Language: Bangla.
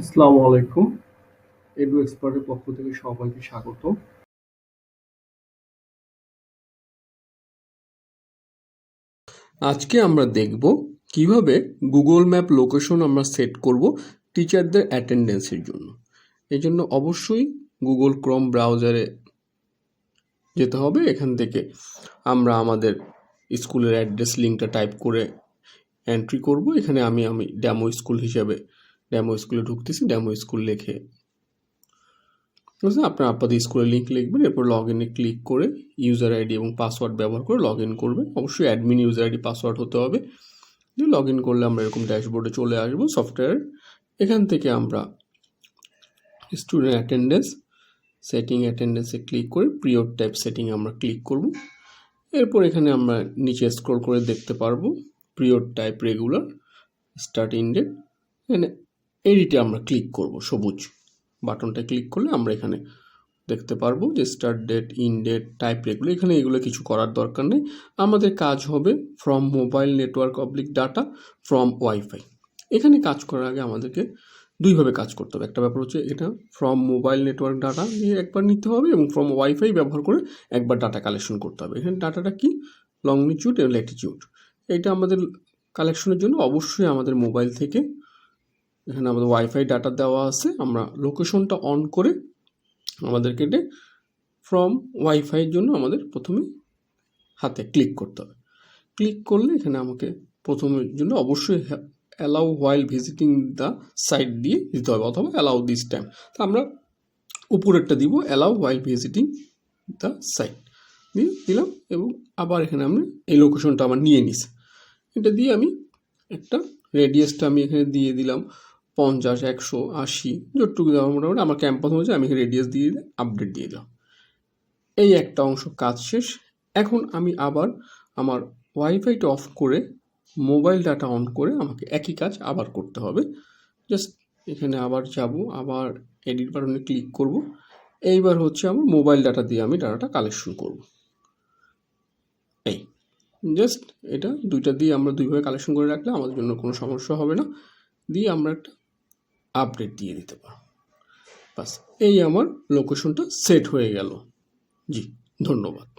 আসসালামু আলাইকুম। এডু এক্সপার্টের পক্ষ থেকে সবাইকে স্বাগত। আজকে আমরা দেখব কিভাবে গুগল ম্যাপ লোকেশন আমরা সেট করব টিচারদের অ্যাটেন্ডেন্সের জন্য। এই জন্য অবশ্যই গুগল ক্রোম ব্রাউজারে যেতে হবে। এখান থেকে আমরা আমাদের স্কুলের অ্যাড্রেস লিঙ্কটা টাইপ করে এন্ট্রি করব। এখানে আমি ডেমো স্কুল হিসেবে ডেমো স্কুলে ঢুকতেছি। ডেমো স্কুল লিখে আপনার আপনাদের স্কুলের লিঙ্ক লিখবেন, এরপর লগ ইনে ক্লিক করে ইউজার আইডি এবং পাসওয়ার্ড ব্যবহার করে লগ ইন করবেন। অবশ্যই অ্যাডমিন ইউজার আইডি পাসওয়ার্ড হতে হবে। দিয়ে লগ ইন করলে আমরা এরকম ড্যাশবোর্ডে চলে আসবো সফটওয়্যার। এখান থেকে আমরা স্টুডেন্ট অ্যাটেন্ডেন্সে ক্লিক করে পিরিয়ড টাইপ সেটিং আমরা ক্লিক করব। এরপর এখানে আমরা নিচে স্ক্রল করে দেখতে পারবো পিরিয়ড টাইপ রেগুলার, স্টার্ট ইনডেট। এখানে এডিটে আমরা ক্লিক করব, সবুজ বাটনটা ক্লিক করলে আমরা এখানে দেখতে পারবো যে start date, end date, type regular. এখানে এগুলো কিছু করার দরকার নেই। আমাদের কাজ হবে ফ্রম মোবাইল নেটওয়ার্ক অবলিক ডাটা ফ্রম ওয়াইফাই। এখানে কাজ করার আগে আমাদেরকে দুইভাবে কাজ করতে হবে। একটা ব্যাপার হচ্ছে এটা ফ্রম মোবাইল নেটওয়ার্ক ডাটা দিয়ে একবার নিতে হবে এবং ফ্রম ওয়াইফাই ব্যবহার করে একবার ডাটা কালেকশন করতে হবে। এখানে ডাটাটা কি, লংনিটিউড এবং ল্যাটিটিউড। এটা আমাদের কালেকশনের জন্য অবশ্যই আমাদের মোবাইল থেকে, এখানে আমাদের ওয়াইফাই ডাটা দেওয়া আছে, আমরা লোকেশনটা অন করে আমাদেরকে এটা ফ্রম ওয়াইফাইয়ের জন্য আমাদের প্রথমে হাতে ক্লিক করতে হবে। ক্লিক করলে এখানে আমাকে প্রথমের জন্য অবশ্যই allow while visiting the site দিয়ে দিতে হবে, অথবা অ্যালাউ দিস টাইম। তো আমরা উপরেরটা দিব, allow while visiting the site দিয়ে দিলাম। এবং আবার এখানে আমি এই লোকেশনটা আমার নিয়ে নিছি, এটা দিয়ে আমি একটা রেডিয়াসটা আমি এখানে দিয়ে দিলাম 50, 100, 80, যতটুকু দেওয়া মোটামুটি আমার ক্যাম্পাস অনুযায়ী আমি এখানে রেডিয়াস দিয়ে দিলে আপডেট দিয়ে দিলাম। এই একটা অংশ কাজ শেষ। এখন আমি আবার আমার ওয়াইফাইটা অফ করে মোবাইল ডাটা অন করে আমাকে একই কাজ আবার করতে হবে। জাস্ট এখানে আবার যাব, আবার এডিট বাটনে ক্লিক করব। এইবার হচ্ছে আমার মোবাইল ডাটা দিয়ে আমি ডাটাটা কালেকশন করব। এই জাস্ট এটা দুইটা দিয়ে আমরা দুইভাবে কালেকশন করে রাখলে আমাদের জন্য কোনো সমস্যা হবে না। দিয়ে আমরা একটা আপডেট দিয়ে দিতে পারবো। বাস, এই আমার লোকেশনটা সেট হয়ে গেল। জি, ধন্যবাদ।